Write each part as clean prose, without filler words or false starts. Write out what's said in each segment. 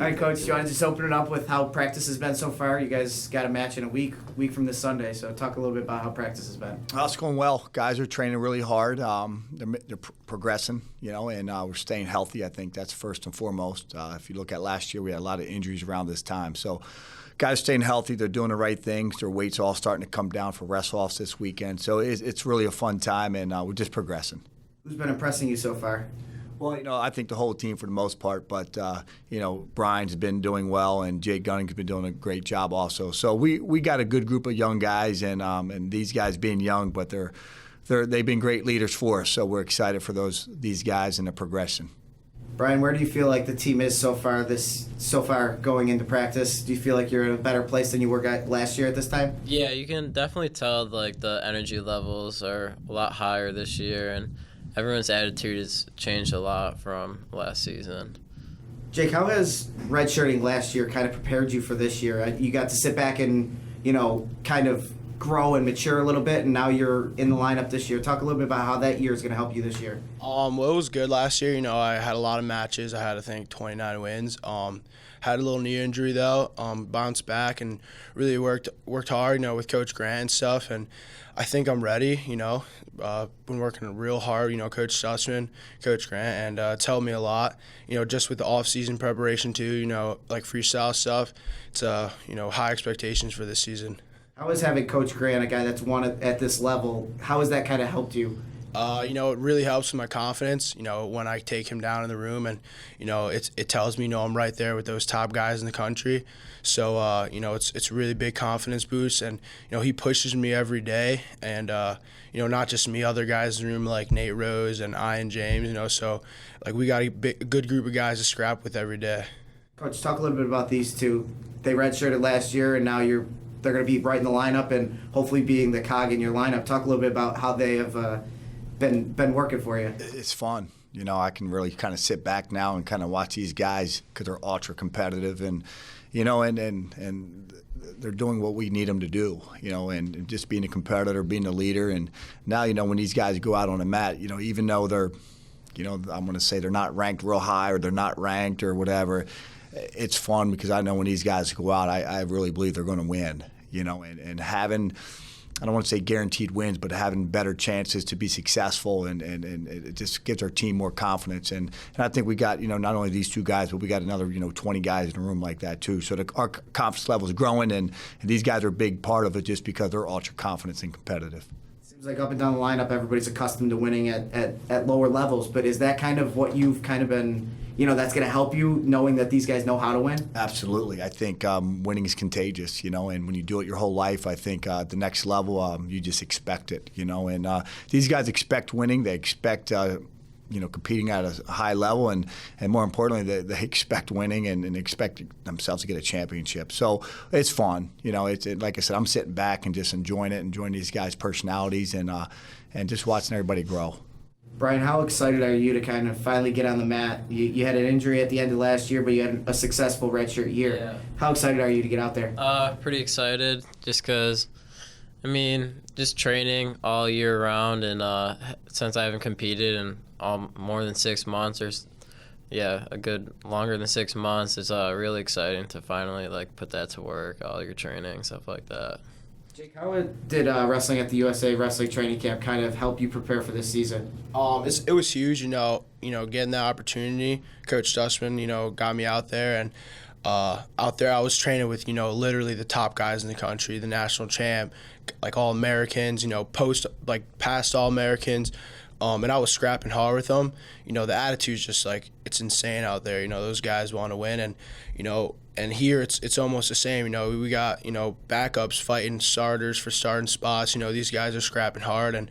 All right, Coach, do you want to just open it up with how practice has been so far? You guys got a match in a week from this Sunday, so talk a little bit about how practice has been. It's going well. Guys are training really hard. They're progressing, and we're staying healthy. I think that's first and foremost. If you look at last year, we had a lot of injuries around this time. So guys staying healthy. They're doing the right things. Their weights all starting to come down for wrestle-offs this weekend. So it's really a fun time, and we're just progressing. Who's been impressing you so far? Well, I think the whole team for the most part, but, Brian's been doing well, and Jake Gunning's been doing a great job also. So we got a good group of young guys, and these guys being young, but they've been great leaders for us, so we're excited for these guys and the progression. Brian, where do you feel like the team is so far going into practice? Do you feel like you're in a better place than you were last year at this time? Yeah, you can definitely tell the energy levels are a lot higher this year, and everyone's attitude has changed a lot from last season. Jake, how has redshirting last year kind of prepared you for this year? You got to sit back and, kind of grow and mature a little bit, and now you're in the lineup this year. Talk a little bit about how that year is going to help you this year. Well, it was good last year. I had a lot of matches. I had, I think, 29 wins. Had a little knee injury, though. Bounced back and really worked hard, with Coach Grant and stuff, and I think I'm ready, been working real hard, Coach Sussman, Coach Grant, and it's helped me a lot, just with the off-season preparation too, like freestyle stuff. It's, high expectations for this season. How is having Coach Grant, a guy that's won at this level, how has that kind of helped you? It really helps with my confidence, when I take him down in the room, and, it tells me, I'm right there with those top guys in the country. So, it's a really big confidence boost, and, he pushes me every day, and, not just me, other guys in the room like Nate Rose and Ian James, so, we got a good group of guys to scrap with every day. Coach, talk a little bit about these two. They redshirted last year, and now they're going to be right in the lineup and hopefully being the cog in your lineup. Talk a little bit about how they have been working for you. It's fun. I can really kind of sit back now and kind of watch these guys because they're ultra competitive, and and they're doing what we need them to do, and just being a competitor, being a leader. And now, when these guys go out on the mat, even though they're, I'm going to say they're not ranked real high or they're not ranked or whatever, it's fun because I know when these guys go out, I really believe they're going to win, and having, I don't want to say guaranteed wins, but having better chances to be successful, and it just gives our team more confidence. And I think we got, not only these two guys, but we got another, 20 guys in the room like that too. So our confidence level is growing, and these guys are a big part of it just because they're ultra confident and competitive. Seems like up and down the lineup, everybody's accustomed to winning at lower levels, but is that kind of what you've kind of been, that's going to help you, knowing that these guys know how to win? Absolutely. I think winning is contagious, and when you do it your whole life, I think the next level, you just expect it, and these guys expect winning. They expect, competing at a high level, and more importantly, they expect winning and expect themselves to get a championship. So it's fun. It's like I said, I'm sitting back and just enjoying it, enjoying these guys' personalities, and just watching everybody grow. Brian, how excited are you to kind of finally get on the mat? You had an injury at the end of last year, but you had a successful redshirt year. Yeah. How excited are you to get out there? Pretty excited, just because, just training all year round, and since I haven't competed in more than 6 months, a good longer than 6 months, it's really exciting to finally put that to work, all your training, stuff like that. Jake, how did wrestling at the USA Wrestling Training Camp kind of help you prepare for this season? It was huge, getting that opportunity. Coach Sussman, got me out there, and out there I was training with, literally the top guys in the country, the national champ, all Americans, past all Americans. And I was scrapping hard with them. The attitude's just it's insane out there. Those guys want to win, and here it's almost the same. We got backups fighting starters for starting spots. These guys are scrapping hard, and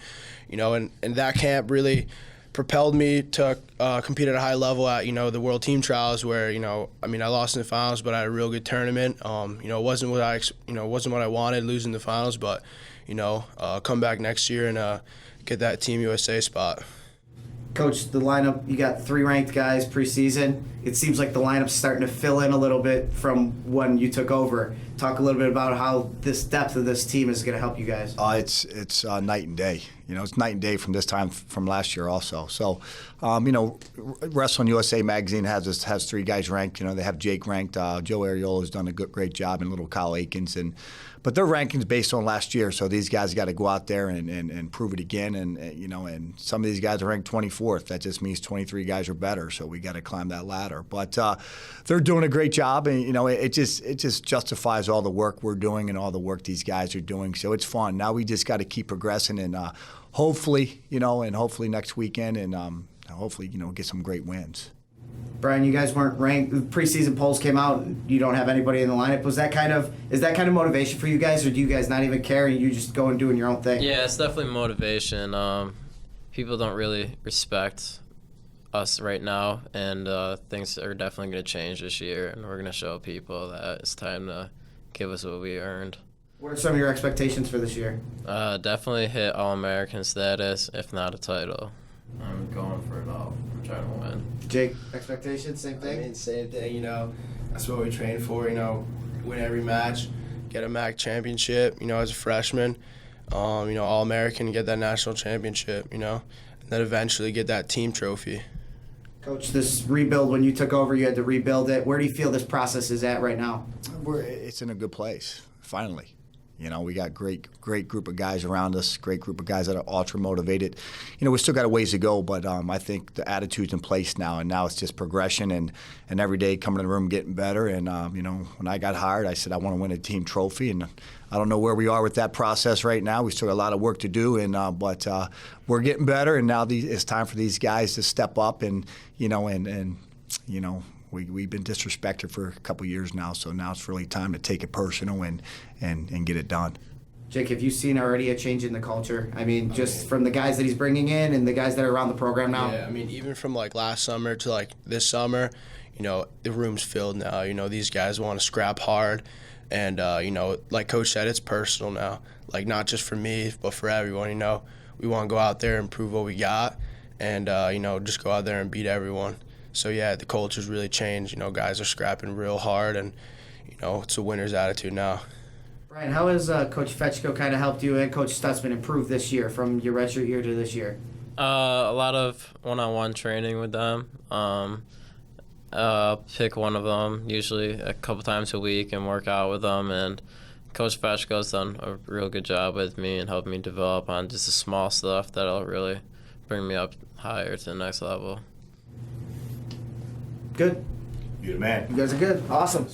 and that camp really propelled me to compete at a high level at the World Team Trials, where I lost in the finals, but I had a real good tournament. It wasn't what I wanted, losing the finals, but come back next year and get that Team USA spot. Coach, the lineup, you got 3 ranked guys preseason. It seems like the lineup's starting to fill in a little bit from when you took over. Talk a little bit about how this depth of this team is going to help you guys. It's night and day. You know, it's night and day from this time from last year also. So, you know, Wrestling USA magazine has 3 guys ranked. You know, they have Jake ranked. Joe Ariola has done a great job, and little Kyle Aikens. But their rankings based on last year. So these guys got to go out there and prove it again. And you know, and some of these guys are ranked 24th. That just means 23 guys are better. So we got to climb that ladder. But they're doing a great job, and you know, it just justifies all the work we're doing and all the work these guys are doing. So it's fun. Now we just got to keep progressing, and hopefully, you know, and hopefully next weekend, and hopefully, you know, get some great wins. Brian, you guys weren't ranked. The preseason polls came out, and you don't have anybody in the lineup. Is that kind of motivation for you guys, or do you guys not even care and you just go and doing your own thing? Yeah, it's definitely motivation. People don't really respect us right now, and things are definitely going to change this year, and we're going to show people that it's time to give us what we earned. What are some of your expectations for this year? Definitely hit All-American status, if not a title. I'm going for it all. I'm trying to win. Jake, expectations, same I thing? mean, same thing, you know. That's what we train for, you know, win every match, get a MAC championship, you know, as a freshman, you know, All-American, get that national championship, you know, and then eventually get that team trophy. Coach, this rebuild, when you took over, you had to rebuild it. Where do you feel this process is at right now? It's in a good place, finally. You know, we got great group of guys around us, great group of guys that are ultra motivated. You know, we still got a ways to go, but I think the attitude's in place now, and now it's just progression and every day coming in the room getting better. And, you know, when I got hired, I said I want to win a team trophy, and I don't know where we are with that process right now. We still got a lot of work to do, and but we're getting better, and now it's time for these guys to step up and, you know, and you know, We've been disrespected for a couple years now, so now it's really time to take it personal and get it done. Jake, have you seen already a change in the culture? I mean, just from the guys that he's bringing in and the guys that are around the program now? Yeah, I mean, even from like last summer to like this summer, you know, the room's filled now. You know, these guys want to scrap hard. And, you know, like Coach said, it's personal now. Like, not just for me, but for everyone, you know. We want to go out there and prove what we got and, you know, just go out there and beat everyone. So, yeah, the culture's really changed. You know, guys are scrapping real hard, and, you know, it's a winner's attitude now. Brian, how has Coach Fetchko kind of helped you and Coach Stutzman improve this year from your redshirt year to this year? A lot of one-on-one training with them. Pick one of them, usually a couple times a week, and work out with them. And Coach Fetchko's done a real good job with me and helped me develop on just the small stuff that'll really bring me up higher to the next level. Good. You're the man. You guys are good. Awesome.